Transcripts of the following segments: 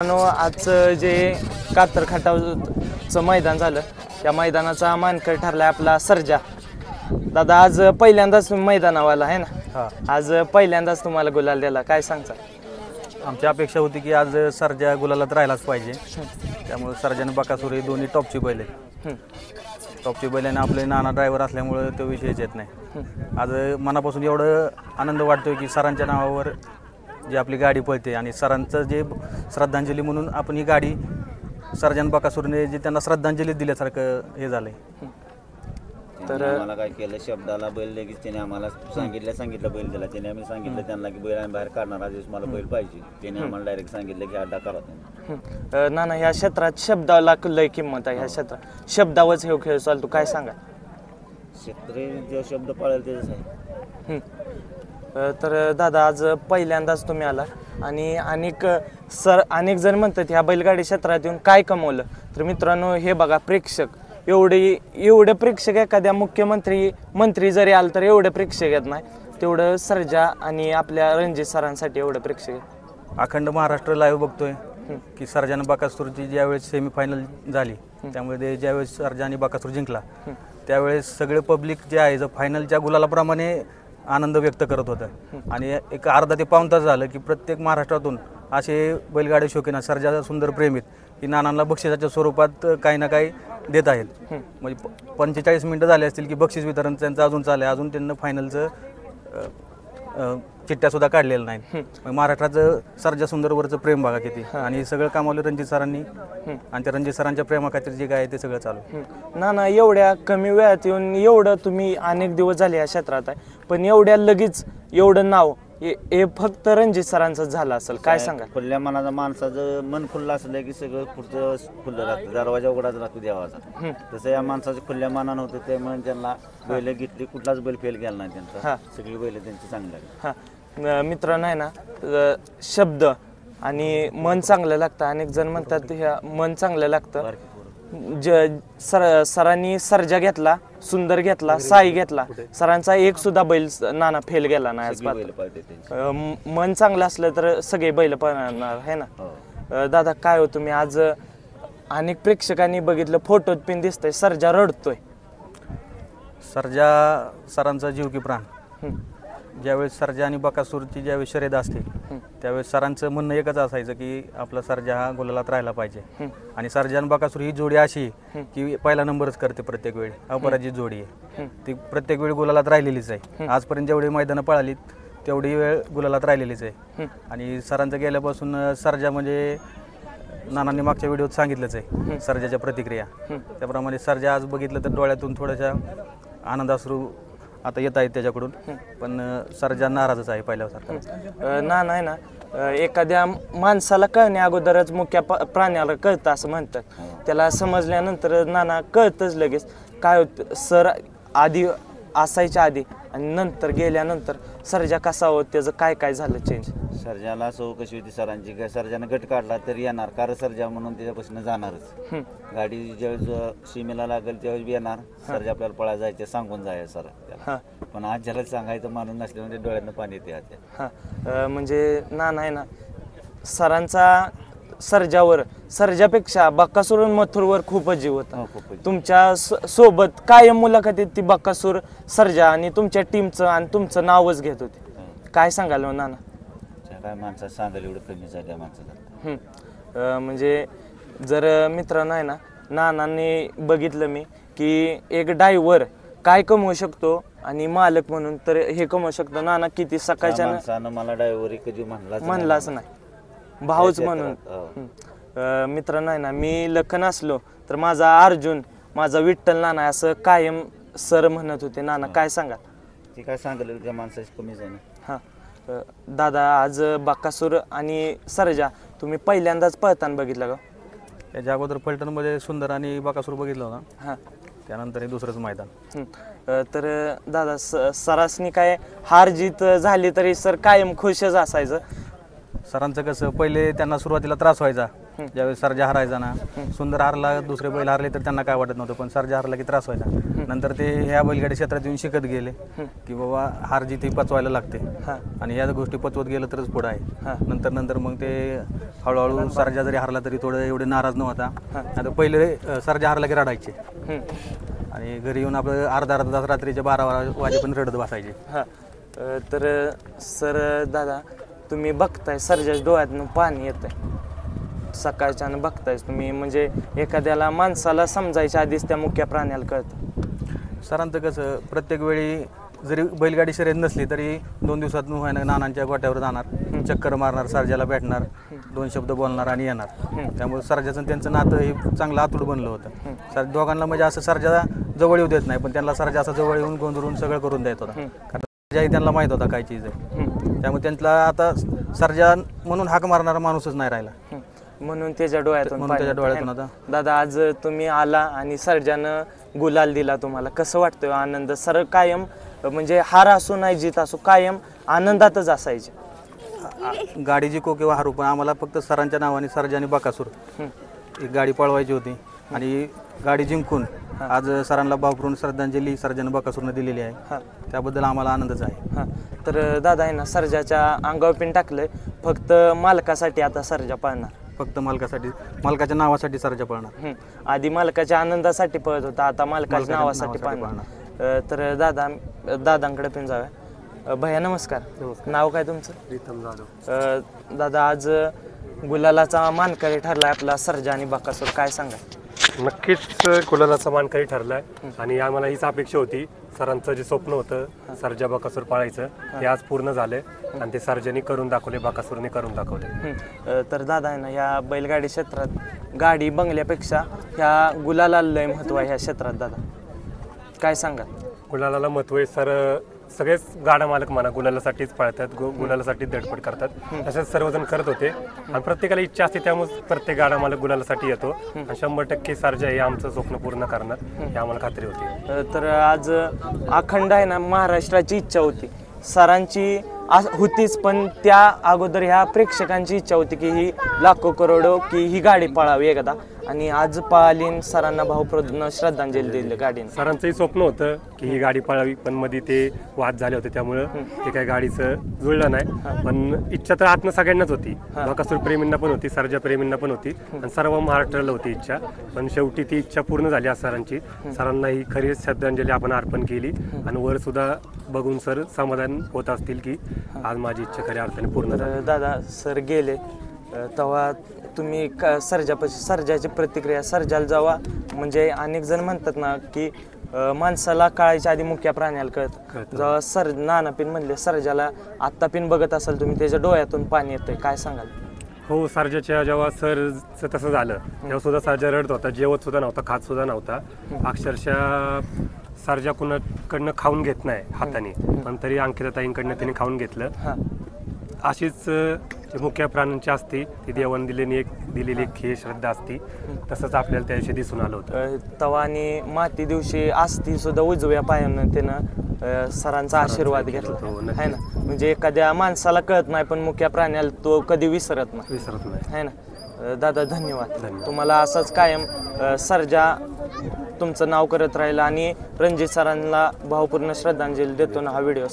आजचं जे कातर खटावचं मैदान झालं त्या मैदानाचा मानकरी ठरला आपला सर्जा. दादा आज पहिल्यांदाच मैदानावाला आहे ना, आज पहिल्यांदाच तुम्हाला गुलाल दिला, काय सांगता? आमची अपेक्षा होती की आज सर्जा गुलालात राहिलाच पाहिजे, त्यामुळे सर्जाने बकासूर हे दोन्ही टॉपची बैल आहेत. टॉपची बैल आणि आपले नाना ड्रायव्हर असल्यामुळे तो विषयच येत नाही. आज मनापासून एवढं आनंद वाटतोय की सरांच्या नावावर जी आपली गाडी पळते आणि सरांचं जे श्रद्धांजली म्हणून आपण ही गाडी सर्जन बकासूरने जे त्यांना श्रद्धांजली दिल्यासारखं हे झालंय. तर आम्हाला काय केलं, शब्दाला बैल लगेच त्याने आम्हाला सांगितलं बैल दिला. त्याने आम्ही सांगितलं त्यांना की बैल आम्ही बाहेर काढणार, आज मला बैल पाहिजे. त्याने आम्हाला डायरेक्ट सांगितलं की अड्डा करा. ना ह्या क्षेत्रात शब्दाला लय किंमत आहे. ह्या क्षेत्रात शब्दावरच हे खेळ चालतो, काय सांगा? क्षेत्र जो शब्द पाळेल त्याच आहे. तर दादा आज पहिल्यांदाच तुम्ही आला आणि अनेक जण म्हणतात ह्या बैलगाडी क्षेत्रात येऊन काय कमवलं. तर मित्रांनो हे बघा, प्रेक्षक एवढे प्रेक्षक एखाद्या मंत्री जरी आलं तर एवढे प्रेक्षक येत नाही, तेवढं सर्जा आणि आपल्या रणजित सरांसाठी एवढं प्रेक्षक आहेत. अखंड महाराष्ट्र लाईव्ह बघतोय की सर्जाने बकासूरची ज्यावेळेस सेमीफायनल झाली, त्यामुळे ज्यावेळेस सर्जा आणि बकासूर जिंकला त्यावेळेस सगळे पब्लिक जे आहे फायनलच्या गुलालाप्रमाणे आनंद व्यक्त करत होतं. आणि एक अर्धा ते पाऊण तास झालं की प्रत्येक महाराष्ट्रातून असे बैलगाडी शौकीन सर्जा सुंदर प्रेमित की नानांना बक्षिसाच्या स्वरूपात काही ना काही देत आहेत. म्हणजे 45 मिनिटं झाले असतील की बक्षीस वितरण त्यांचं अजून चालू आहे. अजून त्यांना फायनलचं चिठ्ठ्या सुद्धा काढलेलं नाही. महाराष्ट्राचं सर्जा सुंदरवरचं प्रेम बघा किती, आणि सगळं कामावलं रणजित सरांनी, आणि त्या रणजित सरांच्या प्रेमाखातीर जे काय ते सगळं चालू. ना एवढ्या कमी वेळात येऊन एवढं तुम्ही अनेक दिवस झाले या क्षेत्रात आहे, पण एवढ्या लगेच एवढं नाव हे फक्त रणजित सरांचंच झालं असेल, काय सांगा? खुल्या मनाचा माणसाचं मन खुल्लं असलं की सगळं पुढचं खुल्लं राहतं, दरवाजा उघडाच राहतो देवाचा. तसं या माणसाचं खुल्या मनानं होतं, त्यामुळे त्यांना बैल घेतली, कुठलाच बैल फेल गेला नाही त्यांचा. सगळी बैल त्यांची चांगली लागली. मित्रांनो आहे ना, शब्द आणि मन चांगलं लागतं. अनेक जण म्हणतात ह्या मन चांगलं लागतं. सरांनी सर्जा घेतला, सुंदर घेतला, साई घेतला, सरांचा एक सुद्धा बैल नाना फेल गेला नाही. मन चांगलं असलं तर सगळे बैल पळणार आहे ना. दादा काय हो, तुम्ही आज अनेक प्रेक्षकांनी बघितलं, फोटोत पिन दिसतंय सर्जा रडतोय. सर्जा सरांचा जीव की प्राण. ज्यावेळेस सर्जा आणि बकासूरची ज्यावेळेस शर्यत असते त्यावेळेस सरांचं म्हणणं एकच असायचं की आपला सर्जा हा गुलालात राहिला पाहिजे. आणि सर्जा आणि बकासूर ही जोडी अशी की पहिला नंबरच करते प्रत्येक वेळी, अपराजित जोडी आहे ती, प्रत्येक वेळी गुलालात राहिलेलीच आहे. आजपर्यंत जेवढी मैदानं पळालीत तेवढी वेळ गुलालात राहिलेलीच आहे. आणि सरांचं गेल्यापासून सर्जा म्हणजे नानांनी मागच्या व्हिडिओत सांगितलंच आहे सर्जाच्या प्रतिक्रिया, त्याप्रमाणे सर्जा आज बघितलं तर डोळ्यातून थोड्याशा आनंदाश्रू आता येत आहेत त्याच्याकडून, पण सर्जा नाराजच आहे पहिल्यासारखं. नाना आहे ना, एखाद्या माणसाला कळण्या अगोदरच मुख्य प्राण्याला कळतं असं म्हणतात. त्याला समजल्यानंतर नाना कळतंच लगेच काय होतं. सर आधी असायच्या आधी आणि नंतर गेल्यानंतर सर्जा कसा होत, त्याचं काय काय झालं चेंज? सर्जाला सो कशी होती सरांची, काय सर्जानं गट काढला तरी येणार, कारण सर्जा म्हणून त्याच्यापासून जाणारच. गाडी ज्यावेळेस सीमेला लागेल त्यावेळेस येणार, सर्जा आपल्याला पळायला जायचं सांगून जायचं सर त्याला. पण आज ज्याला सांगायचं माणूस नसल्यामुळे डोळ्यानं पाणी येते. म्हणजे नाना आहे ना, सरांचा सर्जापेक्षा बकासूर मथुरवर खूपच जीव होता. तुमच्या सोबत कायम मुलाखतीत ती बकासूर, सर्जा आणि तुमच्या टीमचं आणि तुमचं नावच घेत होते. काय सांगाल नाना? काय माणसाचं सांगायला एवढं कमी झालं माणसाचं. म्हणजे जर मित्रांनो आहे ना, नानांनी बघितलं मी की एक ड्रायव्हर काय कमवू शकतो आणि मालक म्हणून तर हे कमवू शकतो. नाना किती सकाळच्या माणसानं मला ड्रायव्हर कधी म्हणलाच नाही, भाऊच म्हणून. मित्रांनो आहे ना, मी लखन असलो तर माझा अर्जुन, माझा विठ्ठल नाना असं कायम सर म्हणत होते. नाना काय सांगा? ते काय सांगितलं त्या माणसाची कमीच आहे ना. दादा आज बकासूर आणि सर्जा तुम्ही पहिल्यांदाच पळताना बघितलं का? त्याच्या अगोदर फलटणमध्ये सुंदर आणि बकासूर बघितलं होता, त्यानंतर हे दुसरंच मैदान. तर दादा सरासनी काय हार जीत झाली तरी सर कायम खुशच असायचं. सरांचं कसं, पहिले त्यांना सुरुवातीला त्रास व्हायचा ज्यावेळेस सर्जा हरायचा ना, सुंदर हारला, दुसरे बैल हारले तर त्यांना काय वाटत नव्हतं, पण सर्जा हरला की त्रास व्हायचा. नंतर ते ह्या बैलगाडी क्षेत्रात येऊन शिकत गेले की बाबा हार जिथे पचवायला लागते आणि ह्या गोष्टी पचवत गेलं तरच पुढं आहे. नंतर नंतर मग ते हळूहळू सर्जा जरी हारला तरी थोडं एवढे नाराज नव्हता. आता पहिले सर्जा हारला की रडायचे आणि घरी येऊन आपलं अर्धा तास रात्रीच्या 12 वाजेपर्यंत रडत बसायचे. तर सर दादा तुम्ही बघताय सर्जाच्या डोळ्यातून पाणी येतंय सकाळच्यानं बघताय तुम्ही, म्हणजे एखाद्याला माणसाला समजायच्या आधीच त्या मुख्य प्राण्याला कळतं. सरांचं कसं प्रत्येक वेळी जरी बैलगाडी शर्यत नसली तरी 2 दिवसात व्हायला नानांच्या गोट्यावर जाणार, चक्कर मारणार, सर्जाला भेटणार, 2 शब्द बोलणार आणि येणार. त्यामुळे सर्जाचं त्यांचं नातं हे चांगलं आतूड बनलं होतं. सर दोघांना म्हणजे असं सर्जा जवळ येऊ देत नाही, पण त्यांना सर्जा असं जवळ येऊन गोंधळून सगळं करून देत होता. कारण सर्जाही त्यांना माहीत होता काय चीज आहे. त्यामुळे त्यांना आता सर्जा म्हणून हाक मारणारा माणूसच नाही राहिला, म्हणून त्याच्या डोळ्यातून आता. दादा आज तुम्ही आला आणि सर्जानं गुलाल दिला, तुम्हाला कसं वाटतं आनंद? सर कायम म्हणजे हार असो नाही जीत असो कायम आनंदातच असायचे. गाडी जिंको किंवा हारू, पण आम्हाला फक्त सरांच्या नावाने सर्जा आणि बकासूर एक गाडी पळवायची होती आणि गाडी जिंकून आज सरांना भावपूर्ण श्रद्धांजली सर्जाने बकासूरने दिलेली आहे. त्याबद्दल आम्हाला आनंदच आहे. तर दादा आहे ना सर्जाच्या अंगावर पिन टाकलंय, फक्त मालकासाठी आता सर्जा पाळणार, फक्त मालकासाठी, मालकाच्या नावासाठी सर्जा पळणार. आधी मालकाच्या आनंदासाठी पळत होता, आता मालकाच्या नावासाठी पाळणार. तर दादांकडे पण जाऊया. भैया नमस्कार. नाव काय तुमचं? प्रीतम जाधव. दादा आज गुलालाचा मानकरी ठरलाय आपला सर्जा आणि बकासूर, काय सांगा? नक्कीच गुलालाचा मानकरी ठरलाय आणि आम्हाला हीच अपेक्षा होती. सरांचं जे स्वप्न होतं सर्जा बकासूर पाळायचं ते आज पूर्ण झाले आणि ते सर्जानी करून दाखवले, बकासूरने करून दाखवले. तर दादा आहे ना या बैलगाडी क्षेत्रात गाडी बंगल्यापेक्षा ह्या गुलाला लय महत्व आहे ह्या क्षेत्रात, दादा काय सांगा? गुलालाला महत्व आहे सर. सगळेच गाडा मालक म्हणा गुलालासाठीच पळतात, गुलालासाठीच धडपड करतात. तसेच सर्वजण करत होते आणि प्रत्येकाला इच्छा असते, त्यामुळे प्रत्येक गाडा मालक गुलालासाठी येतो आणि 100% सर्जा हे आमचं स्वप्न पूर्ण करणार हे आम्हाला खात्री होती. तर आज अखंड आहे ना महाराष्ट्राची इच्छा होती, सरांची होतीच, पण त्या अगोदर ह्या प्रेक्षकांची इच्छा होती की ही लाखो करोडो की ही गाडी पळावी एकदा, आणि आज पळाली, सरांना भावपूर्ण श्रद्धांजली दिली गाडीने. सरांचंही स्वप्न होतं की ही गाडी पळावी, पण मध्ये ते वाद झाले होते त्यामुळं ते काही गाडीचं जुळलं नाही. पण इच्छा तर आतनं सगळ्यांनाच होती, बकासूर प्रेमींना पण होती, सर्जा प्रेमींना पण होती आणि सर्व महाराष्ट्राला होती इच्छा. पण शेवटी ती इच्छा पूर्ण झाली आज सरांची. सरांना ही खरी श्रद्धांजली आपण अर्पण केली आणि वर सुद्धा बघून सर समाधान होत असतील की आज माझी इच्छा खऱ्या अर्थाने पूर्ण झाली. दादा सर गेले तेव्हा तुम्ही सर्जाची प्रतिक्रिया, सर्जाला जेव्हा म्हणजे अनेक जण म्हणतात ना की माणसाला कळायच्या आधी मुख्य प्राण्याला कळतं, जेव्हा नाना पिन म्हणले सर्जाला आत्ता पिन बघत असाल तुम्ही त्याच्या डोळ्यातून पाणी येतंय, काय सांगाल? हो, सर्जाच्या जेव्हा सरचं तसं झालं तेव्हा सुद्धा सर्जा रडत होता, जेवत सुद्धा नव्हता, खात सुद्धा नव्हता. अक्षरशः सर्जा कुणाकडनं खाऊन घेत नाही हाताने, पण तरी अंकिताताईंकडनं त्याने खाऊन घेतलं. अशीच जे मुख्य प्राण्यांची असते ती देवाने दिलेली एक हे श्रद्धा असती, तसंच आपल्याला त्या दिवशी दिसून आलं होतं. तवा आणि माती दिवशी असती सुद्धा उजव्या पायानं त्यानं सरांचा आशीर्वाद घेतला आहे ना. म्हणजे एखाद्या माणसाला कळत नाही पण मुख्य प्राण्याला तो कधी विसरत नाही आहे ना. दादा धन्यवाद. तुम्हाला असंच कायम सर्जा तुमचं नाव करत राहिलं आणि रणजित सरांना भावपूर्ण श्रद्धांजली देतो ना हा व्हिडिओ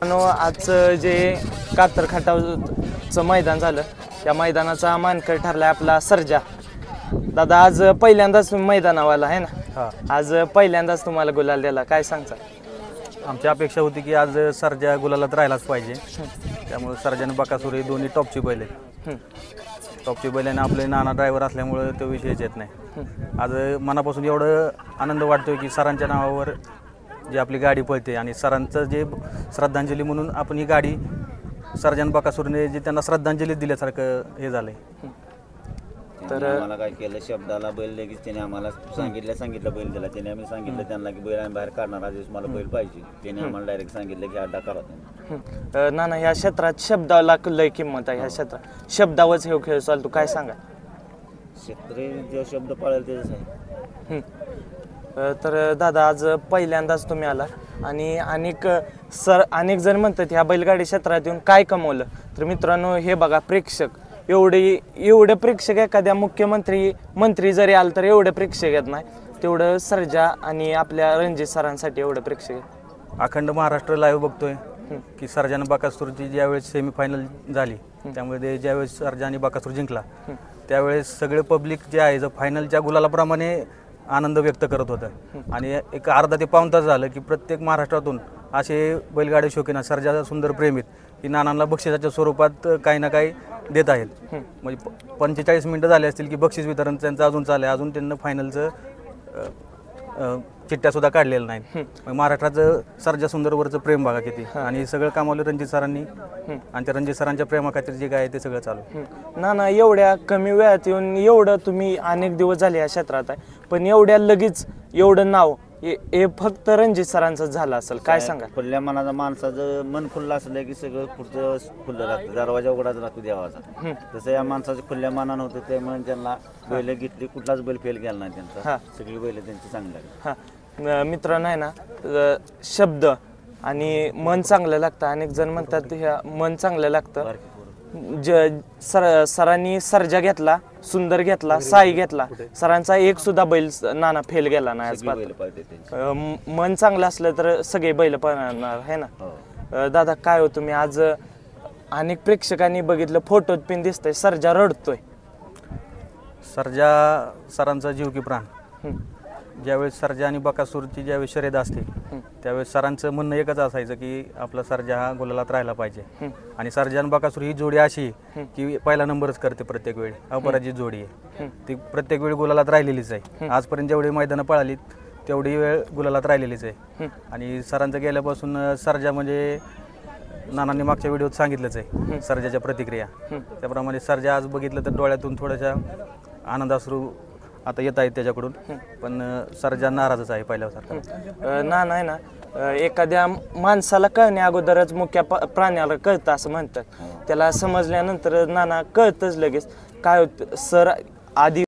आज जे कातर खटावचं मैदान झालं त्या मैदानाचा मानकरी ठरलाय आपला सर्जा. दादा आज पहिल्यांदाच मैदानावाला आहे ना, आज पहिल्यांदाच तुम्हाला गुलाल दिला, काय सांगता? आमची अपेक्षा होती की आज सर्जा गुलालात राहिलाच पाहिजे, त्यामुळे सर्जा आणि बकासूर हे दोन्ही टॉपची बैल आहेत. टॉपची बैल आणि आपले नाना ड्रायव्हर असल्यामुळे तो विषयच येत नाही. आज मनापासून एवढं आनंद वाटतोय की सरांच्या नावावर जी आपली गाडी पळते आणि सरांचं जे श्रद्धांजली म्हणून आपण ही गाडी सर्जन बकासूरने जे त्यांना श्रद्धांजली दिल्यासारखं हे झालंय. तर आम्हाला काय केलं, शब्दाला बैल लगेच त्याने आम्हाला सांगितलं बैल दिला. त्याने आम्ही सांगितलं त्यांना की बैल आम्ही बाहेर काढणार, आज दिवस मला बैल पाहिजे. त्याने आम्हाला डायरेक्ट सांगितलं की अड्डा करा. ना ह्या क्षेत्रात शब्दाला लय किंमत आहे. ह्या क्षेत्रात शब्दावरच हे खेळ चालतो, काय सांगा? क्षेत्र जे शब्द पाळेल तेच आहे. तर दादा आज पहिल्यांदाच तुम्ही आला आणि अनेक जण म्हणतात ह्या बैलगाडी क्षेत्रात येऊन काय कमवलं. तर मित्रांनो हे बघा, प्रेक्षक एवढे प्रेक्षक एखाद्या मंत्री जरी आलं तर एवढे प्रेक्षक येत नाही. तेवढं सर्जा आणि आपल्या रणजित सरांसाठी एवढं प्रेक्षक आहे. अखंड महाराष्ट्र लाईव्ह बघतोय की सर्जा आणि बकासूरची ज्यावेळेस सेमीफायनल झाली त्यामुळे ते ज्यावेळेस सर्जा आणि बकासूर जिंकला त्यावेळेस सगळे पब्लिक जे आहे जो फायनलच्या गुलालाप्रमाणे आनंद व्यक्त करत होतं आणि एक अर्धा ते पाऊण तास झालं की प्रत्येक महाराष्ट्रातून असे बैलगाडी शौकीन सर्जा सुंदर प्रेमित की नानांना बक्षिसाच्या स्वरूपात काही ना काही देत आहेत. म्हणजे 45 मिनिटं झाले असतील की बक्षीस वितरण त्यांचं अजून चालू आहे. अजून त्यांना फायनलचं चिठ्ठ्या सुद्धा काढलेल्या नाहीत. महाराष्ट्राचं सर्जा सुंदरवरचं प्रेम बघा किती आणि सगळं कामावलं रणजित सरांनी आणि त्या रणजित सरांच्या प्रेमाखातीर जे काय आहे ते सगळं चालू. ना एवढ्या कमी वेळात येऊन एवढं तुम्ही अनेक दिवस झाले या क्षेत्रात आहे पण एवढ्या लगेच एवढं नाव हे फक्त रणजित सरांचं झालं असेल काय सांगा. खुल्या मनाचा माणसाचं मन खुल्लं असलं की सगळं पुढचं खुल्लं राहतं दरवाजा उघडाच राहतो देवाचा. तसं या माणसाचं खुल्या मनानं होतं त्यामुळे त्यांना बैल घेतली कुठलाच बैल फेल गेला नाही त्यांचा. सगळी बैल त्यांची चांगली हा मित्रांनो आहे ना शब्द आणि मन चांगलं लागतं. अनेक जण म्हणतात ह्या मन चांगलं लागतं. सरांनी सर्जा घेतला सुंदर घेतला साई घेतला सरांचा एक सुद्धा बैल नाना फेल गेला नाही आजपर्यंत. मन चांगलं असलं तर सगळे बैल पळणार आहे ना. दादा काय हो तुम्ही आज अनेक प्रेक्षकांनी बघितलं फोटोत पिन दिसतंय सर्जा रडतोय. सर्जा सरांचा जीव की प्राण. ज्यावेळेस सर्जा आणि बकासूरची ज्यावेळेस शर्यत असते त्यावेळेस सरांचं म्हणणं एकच असायचं की आपला सर्जा हा गुलालात राहायला पाहिजे. आणि सर्जा आणि बकासूर ही जोडी अशी की पहिला नंबरच करते प्रत्येक वेळी. अपराजित जोडी आहे ती प्रत्येक वेळी गुलालात राहिलेलीच आहे. आजपर्यंत जेवढी मैदानं पळाली तेवढी वेळ गुलालात राहिलेलीच आहे. आणि सरांचं गेल्यापासून सर्जा म्हणजे नानांनी मागच्या व्हिडिओत सांगितलंच आहे सर्जाच्या प्रतिक्रिया त्याप्रमाणे सर्जा आज बघितलं तर डोळ्यातून थोड्याशा आनंदाश्रू आता येत आहेत त्याच्याकडून पण सर्जा नाराजच आहे पहिल्यासारखा. नाना आहे ना एखाद्या माणसाला कळण्या अगोदरच मुख्य प्राण्याला कळतं असं म्हणतात. त्याला समजल्यानंतर नाना कळतंच लगेच काय होतं. सर आधी